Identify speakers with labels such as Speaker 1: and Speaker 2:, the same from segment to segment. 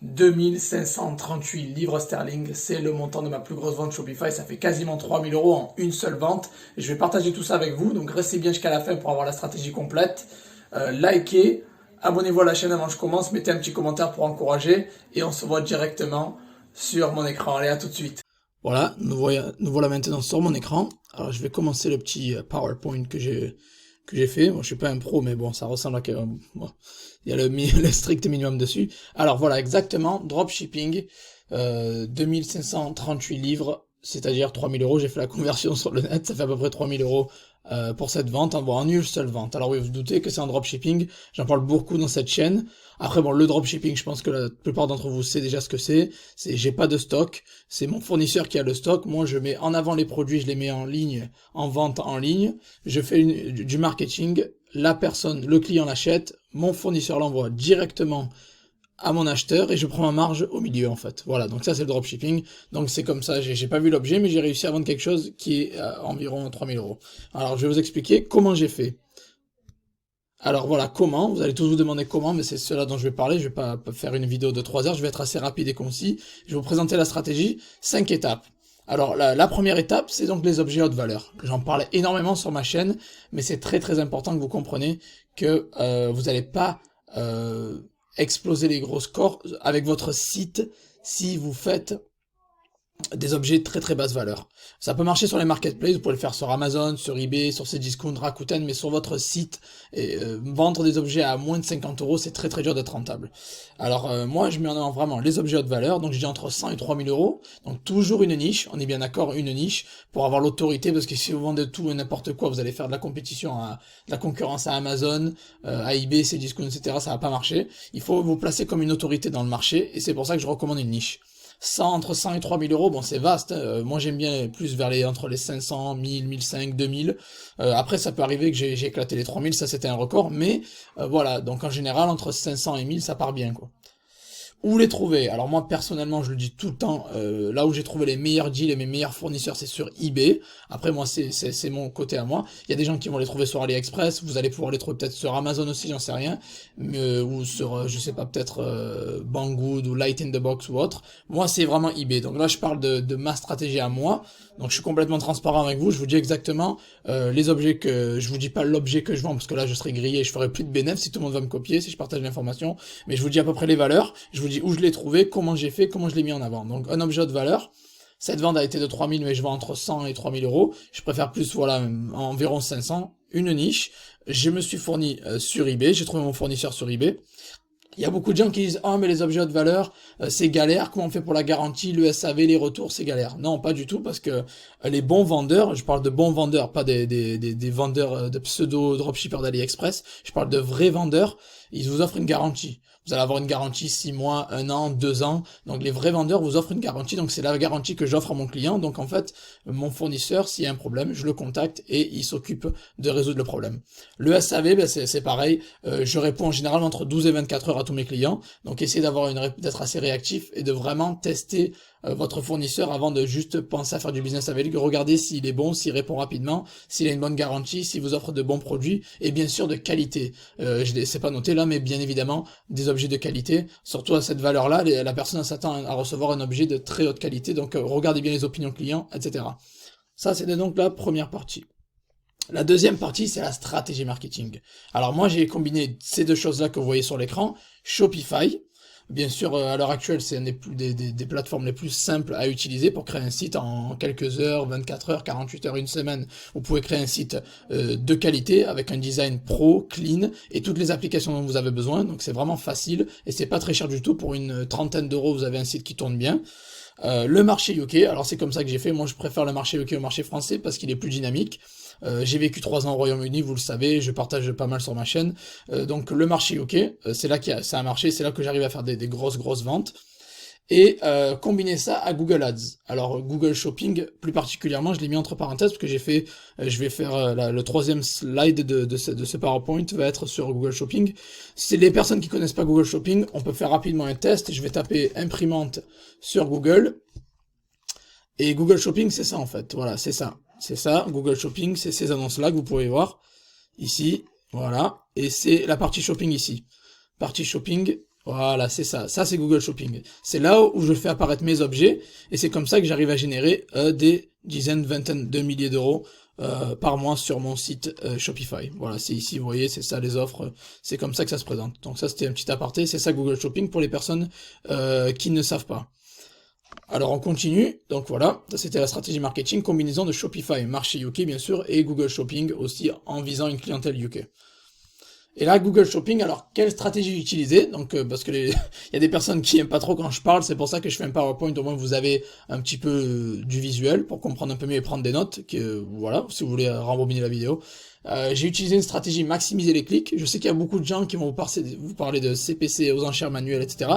Speaker 1: 2538 livres sterling, c'est le montant de ma plus grosse vente Shopify, ça fait quasiment 3000 euros en une seule vente. Et je vais partager tout ça avec vous, donc restez bien jusqu'à la fin pour avoir la stratégie complète. Likez, abonnez-vous à la chaîne avant que je commence, mettez un petit commentaire pour encourager et on se voit directement sur mon écran. Allez, à tout de suite. Voilà, nous voilà maintenant sur mon écran. Alors je vais commencer le petit PowerPoint que j'ai fait. Bon, je suis pas un pro, mais bon, ça ressemble à bon, il y a le strict minimum dessus. Alors voilà, exactement, dropshipping, 2538 livres, c'est-à-dire 3000 euros. J'ai fait la conversion sur le net, ça fait à peu près 3000 euros pour cette vente, en une seule vente. Alors oui, vous vous doutez que c'est un dropshipping, j'en parle beaucoup dans cette chaîne. Après bon, le dropshipping, je pense que la plupart d'entre vous savez déjà ce que c'est j'ai pas de stock, c'est mon fournisseur qui a le stock, moi je mets en avant les produits, je les mets en ligne, en vente en ligne, je fais du marketing, la personne, le client l'achète, mon fournisseur l'envoie directement à mon acheteur et je prends ma marge au milieu en fait. Voilà, donc ça c'est le dropshipping. Donc c'est comme ça, j'ai pas vu l'objet mais j'ai réussi à vendre quelque chose qui est environ 3000 euros. Alors je vais vous expliquer comment j'ai fait. Alors voilà, comment, vous allez tous vous demander comment, mais c'est cela dont je vais parler, je vais pas faire une vidéo de 3 heures, je vais être assez rapide et concis. Je vais vous présenter la stratégie, 5 étapes. Alors la première étape, c'est donc les objets haute valeur. J'en parle énormément sur ma chaîne, mais c'est très très important que vous compreniez que vous n'allez pas exploser les gros scores avec votre site si vous faites des objets de très très basse valeur. Ça peut marcher sur les marketplaces, vous pouvez le faire sur Amazon, sur eBay, sur Cdiscount, Rakuten, mais sur votre site, vendre des objets à moins de 50 euros, c'est très très dur d'être rentable. Alors moi je mets en avant vraiment les objets haute valeur, donc je dis entre 100 et 3000 euros, donc toujours une niche, on est bien d'accord, une niche, pour avoir l'autorité, parce que si vous vendez tout et n'importe quoi, vous allez faire de la compétition, de la concurrence à Amazon, à eBay, Cdiscount, etc., ça va pas marcher. Il faut vous placer comme une autorité dans le marché, et c'est pour ça que je recommande une niche. Entre 100 et 3000 euros, bon c'est vaste, hein. Moi j'aime bien plus vers entre les 500, 1000, 1500, 2000. Après ça peut arriver que j'ai éclaté les 3000, ça c'était un record, mais voilà, donc en général entre 500 et 1000 ça part bien quoi. Où les trouver? Alors moi personnellement je le dis tout le temps, là où j'ai trouvé les meilleurs deals et mes meilleurs fournisseurs c'est sur eBay. Après moi c'est mon côté à moi. Il y a des gens qui vont les trouver sur AliExpress, vous allez pouvoir les trouver peut-être sur Amazon aussi, j'en sais rien, mais, ou sur je sais pas peut-être Banggood ou Light in the Box ou autre. Moi c'est vraiment eBay. Donc là je parle de ma stratégie à moi. Donc je suis complètement transparent avec vous, je vous dis exactement les objets je vous dis pas l'objet que je vends parce que là je serais grillé, je ferais plus de bénéfices si tout le monde va me copier, si je partage l'information, mais je vous dis à peu près les valeurs, je vous dis où je l'ai trouvé, comment j'ai fait, comment je l'ai mis en avant. Donc un objet de valeur, cette vente a été de 3000 mais je vends entre 100 et 3000 euros, je préfère plus, voilà, environ 500, une niche, je me suis fourni sur eBay, j'ai trouvé mon fournisseur sur eBay. Il y a beaucoup de gens qui disent « Ah, mais les objets haute valeur, c'est galère, comment on fait pour la garantie, le SAV, les retours, c'est galère. » Non, pas du tout, parce que les bons vendeurs, je parle de bons vendeurs, pas des vendeurs de pseudo-dropshippers d'AliExpress, je parle de vrais vendeurs, ils vous offrent une garantie. Vous allez avoir une garantie 6 mois, 1 an, 2 ans. Donc les vrais vendeurs vous offrent une garantie, donc c'est la garantie que j'offre à mon client. Donc en fait, mon fournisseur, s'il y a un problème, je le contacte et il s'occupe de résoudre le problème. Le SAV, ben c'est pareil, je réponds en général entre 12 et 24 heures à tous mes clients. Donc essayez d'être assez réactif et de vraiment tester votre fournisseur avant de juste penser à faire du business avec lui. Regardez s'il est bon, s'il répond rapidement, s'il a une bonne garantie, s'il vous offre de bons produits et bien sûr de qualité. C'est pas noté là, mais bien évidemment des objets de qualité. Surtout à cette valeur-là, la personne s'attend à recevoir un objet de très haute qualité. Donc regardez bien les opinions clients, etc. Ça, c'était donc la première partie. La deuxième partie, c'est la stratégie marketing. Alors moi, j'ai combiné ces deux choses-là que vous voyez sur l'écran. Shopify. Bien sûr, à l'heure actuelle, c'est une des plateformes les plus simples à utiliser pour créer un site en quelques heures, 24 heures, 48 heures, une semaine. Vous pouvez créer un site de qualité avec un design pro, clean et toutes les applications dont vous avez besoin. Donc c'est vraiment facile et c'est pas très cher du tout. Pour une trentaine d'euros, vous avez un site qui tourne bien. Le marché UK, alors c'est comme ça que j'ai fait. Moi, je préfère le marché UK au marché français parce qu'il est plus dynamique. J'ai vécu 3 ans au Royaume-Uni, vous le savez, je partage pas mal sur ma chaîne. Donc le marché UK, c'est là ça a marché, c'est là que j'arrive à faire des grosses ventes. Et combiner ça à Google Ads. Alors Google Shopping, plus particulièrement, je l'ai mis entre parenthèses parce que je vais faire le troisième slide de ce PowerPoint va être sur Google Shopping. C'est les personnes qui connaissent pas Google Shopping, on peut faire rapidement un test. Je vais taper imprimante sur Google. Et Google Shopping, c'est ça en fait. Voilà, c'est ça. C'est ça, Google Shopping, c'est ces annonces-là que vous pouvez voir ici. Voilà. Et c'est la partie shopping ici. Partie shopping, Voilà, c'est ça. Ça, c'est Google Shopping. C'est là où je fais apparaître mes objets, et c'est comme ça que j'arrive à générer des dizaines, vingtaines de milliers d'euros par mois sur mon site Shopify. Voilà, c'est ici, vous voyez, c'est ça les offres, c'est comme ça que ça se présente. Donc ça, c'était un petit aparté, c'est ça Google Shopping pour les personnes qui ne savent pas. Alors on continue, donc voilà, ça c'était la stratégie marketing, combinaison de Shopify, marché UK bien sûr, et Google Shopping aussi en visant une clientèle UK. Et là, Google Shopping, alors quelle stratégie utiliser? Donc parce que il y a des personnes qui aiment pas trop quand je parle, c'est pour ça que je fais un PowerPoint, au moins vous avez un petit peu du visuel pour comprendre un peu mieux et prendre des notes, que voilà, si vous voulez rembobiner la vidéo. J'ai utilisé une stratégie maximiser les clics. Je sais qu'il y a beaucoup de gens qui vont vous parler de CPC aux enchères manuelles, etc.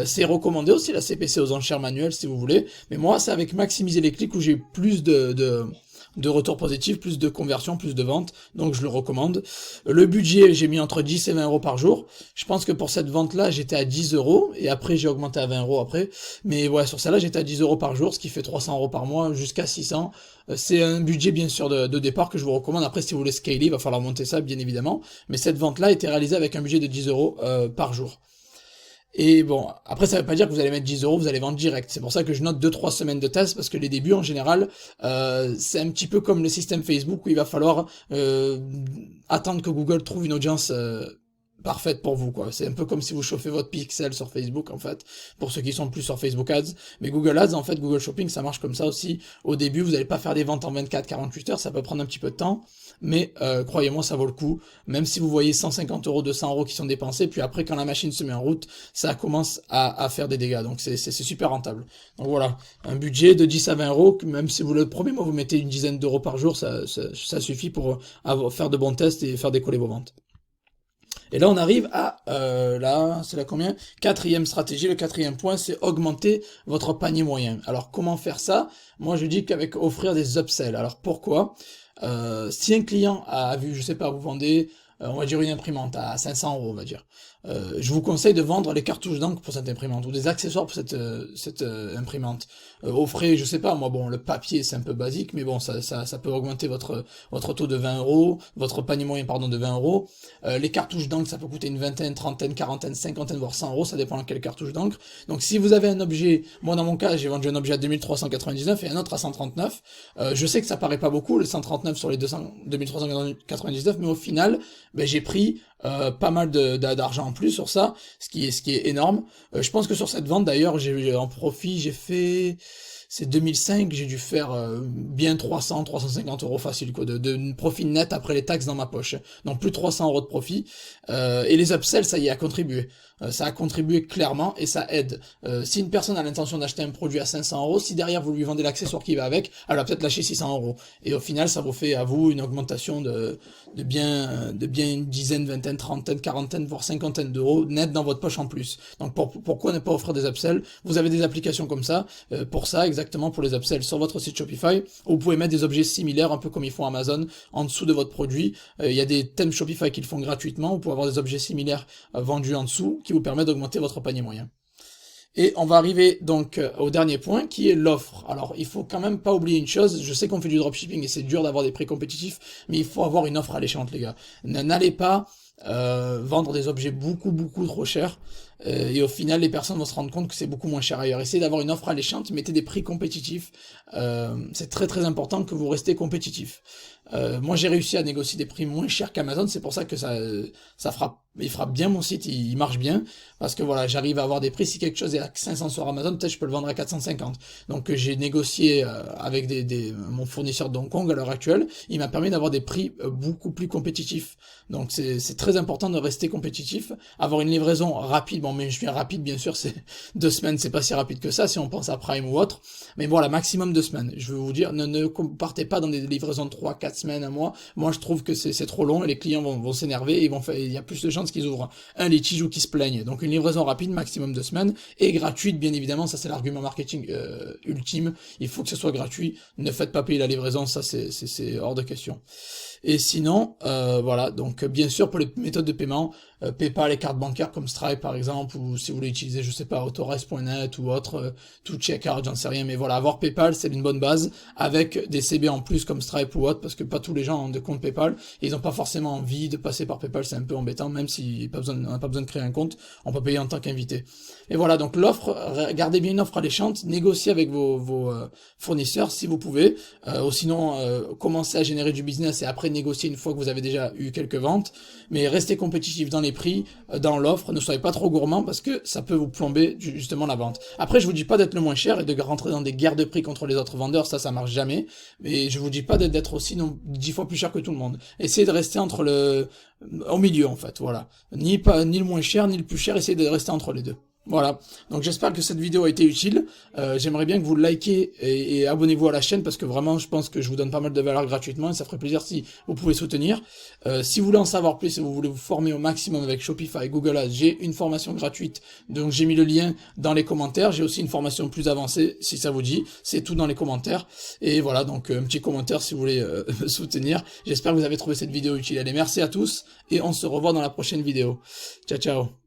Speaker 1: C'est recommandé aussi la CPC aux enchères manuelles si vous voulez, mais moi c'est avec maximiser les clics où j'ai plus de retours positifs, plus de conversions, plus de ventes, donc je le recommande. Le budget, j'ai mis entre 10 et 20 euros par jour. Je pense que pour cette vente-là, j'étais à 10 euros, et après j'ai augmenté à 20 euros après. Mais ouais, sur celle-là, j'étais à 10 euros par jour, ce qui fait 300 euros par mois, jusqu'à 600. C'est un budget bien sûr de départ que je vous recommande. Après, si vous voulez scaler, il va falloir monter ça, bien évidemment. Mais cette vente-là était réalisée avec un budget de 10 euros par jour. Et bon, après ça veut pas dire que vous allez mettre 10 euros, vous allez vendre direct. C'est pour ça que je note 2-3 semaines de test, parce que les débuts en général, c'est un petit peu comme le système Facebook où il va falloir attendre que Google trouve une audience parfaite pour vous, quoi. C'est un peu comme si vous chauffez votre pixel sur Facebook, en fait, pour ceux qui sont plus sur Facebook Ads. Mais Google Ads, en fait, Google Shopping, ça marche comme ça aussi. Au début, vous n'allez pas faire des ventes en 24-48 heures, ça peut prendre un petit peu de temps, mais croyez-moi, ça vaut le coup. Même si vous voyez 150 euros, 200 euros qui sont dépensés, puis après, quand la machine se met en route, ça commence à faire des dégâts. Donc c'est super rentable. Donc voilà, un budget de 10 à 20 euros, même si vous le premier mois, vous mettez une dizaine d'euros par jour, ça suffit pour faire de bons tests et faire décoller vos ventes. Et là, on arrive à, là, c'est la combien? Quatrième stratégie, le quatrième point, c'est augmenter votre panier moyen. Alors, comment faire ça? Moi, je dis qu'avec offrir des upsells. Alors, pourquoi? Si un client a vu, je sais pas, vous vendez, on va dire une imprimante à 500 euros, on va dire. Je vous conseille de vendre les cartouches d'encre pour cette imprimante ou des accessoires pour cette imprimante. Offrez, je sais pas, moi, bon, le papier c'est un peu basique, mais bon, ça peut augmenter votre taux de 20 euros, votre panier moyen, pardon, de 20 euros. Les cartouches d'encre, ça peut coûter une vingtaine, trentaine, quarantaine, cinquantaine, voire 100 euros, ça dépend de quelle cartouche d'encre. Donc, si vous avez un objet, moi, dans mon cas, j'ai vendu un objet à 2399 et un autre à 139. Je sais que ça paraît pas beaucoup, le 139 sur les 2399, mais au final, ben, j'ai pris pas mal d'argent en plus sur ça, ce qui est énorme. Je pense que sur cette vente d'ailleurs, j'ai en profit, j'ai fait c'est 2005, j'ai dû faire bien 350 euros facile, quoi, de profit net après les taxes dans ma poche. Donc plus de 300 euros de profit. Et les upsells, ça y a contribué. Ça a contribué clairement et ça aide. Si une personne a l'intention d'acheter un produit à 500 euros, si derrière vous lui vendez l'accessoire qui va avec, elle va peut-être lâcher 600 euros. Et au final, ça vous fait à vous une augmentation de bien une dizaine, vingtaine, trentaine, quarantaine, voire cinquantaine d'euros net dans votre poche en plus. Donc pourquoi ne pas offrir des upsells? Vous avez des applications comme ça, pour ça, exactement pour les upsells sur votre site Shopify. Vous pouvez mettre des objets similaires, un peu comme ils font Amazon, en dessous de votre produit. Il y a des thèmes Shopify qui le font gratuitement. Vous pouvez avoir des objets similaires vendus en dessous, qui vous permettent d'augmenter votre panier moyen. Et on va arriver donc au dernier point qui est l'offre. Alors il faut quand même pas oublier une chose, je sais qu'on fait du dropshipping et c'est dur d'avoir des prix compétitifs, mais il faut avoir une offre alléchante les gars. N'allez pas vendre des objets beaucoup trop chers et au final les personnes vont se rendre compte que c'est beaucoup moins cher ailleurs. Essayez d'avoir une offre alléchante, mettez des prix compétitifs, c'est très important que vous restez compétitif. Moi j'ai réussi à négocier des prix moins chers qu'Amazon, c'est pour ça que il frappe bien mon site, il marche bien, parce que voilà, j'arrive à avoir des prix, si quelque chose est à 500 sur Amazon, peut-être je peux le vendre à 450. Donc j'ai négocié avec mon fournisseur de Hong Kong à l'heure actuelle, il m'a permis d'avoir des prix beaucoup plus compétitifs. Donc c'est très important de rester compétitif, avoir une livraison rapide, bon mais je suis rapide bien sûr, c'est 2 semaines, c'est pas si rapide que ça si on pense à Prime ou autre, mais voilà, maximum 2 semaines. Je veux vous dire, ne partez pas dans des livraisons de 3-4 semaines, un mois. Moi je trouve que c'est trop long et les clients vont s'énerver et il y a plus de chances qu'ils ouvrent un litige ou qu'ils se plaignent. Donc une livraison rapide, maximum 2 semaines, et gratuite bien évidemment, ça c'est l'argument marketing ultime, il faut que ce soit gratuit, ne faites pas payer la livraison, ça c'est hors de question. Et sinon, voilà, donc bien sûr pour les méthodes de paiement, PayPal et carte bancaire comme Stripe par exemple, ou si vous voulez utiliser, je sais pas, Authorize.net ou autre, tout checkout, j'en sais rien, mais voilà, avoir PayPal c'est une bonne base, avec des CB en plus comme Stripe ou autre, parce que pas tous les gens ont de compte PayPal, et ils n'ont pas forcément envie de passer par PayPal, c'est un peu embêtant, même si on n'a pas besoin de créer un compte, on peut payer en tant qu'invité. Et voilà, donc l'offre, gardez bien une offre alléchante, négociez avec vos fournisseurs si vous pouvez, ou sinon commencez à générer du business et après négocier une fois que vous avez déjà eu quelques ventes, mais restez compétitif dans les prix, dans l'offre, ne soyez pas trop gourmand parce que ça peut vous plomber justement la vente. Après je vous dis pas d'être le moins cher et de rentrer dans des guerres de prix contre les autres vendeurs, ça marche jamais, mais je vous dis pas d'être aussi 10 fois plus cher que tout le monde. Essayez de rester au milieu en fait, voilà. Ni le moins cher, ni le plus cher, essayez de rester entre les deux. Voilà, donc j'espère que cette vidéo a été utile, j'aimerais bien que vous le likez et abonnez-vous à la chaîne parce que vraiment je pense que je vous donne pas mal de valeur gratuitement et ça ferait plaisir si vous pouvez soutenir. Si vous voulez en savoir plus et vous voulez vous former au maximum avec Shopify, Google Ads, j'ai une formation gratuite, donc j'ai mis le lien dans les commentaires, j'ai aussi une formation plus avancée si ça vous dit, c'est tout dans les commentaires, et voilà, donc un petit commentaire si vous voulez me soutenir. J'espère que vous avez trouvé cette vidéo utile, allez merci à tous et on se revoit dans la prochaine vidéo, ciao ciao.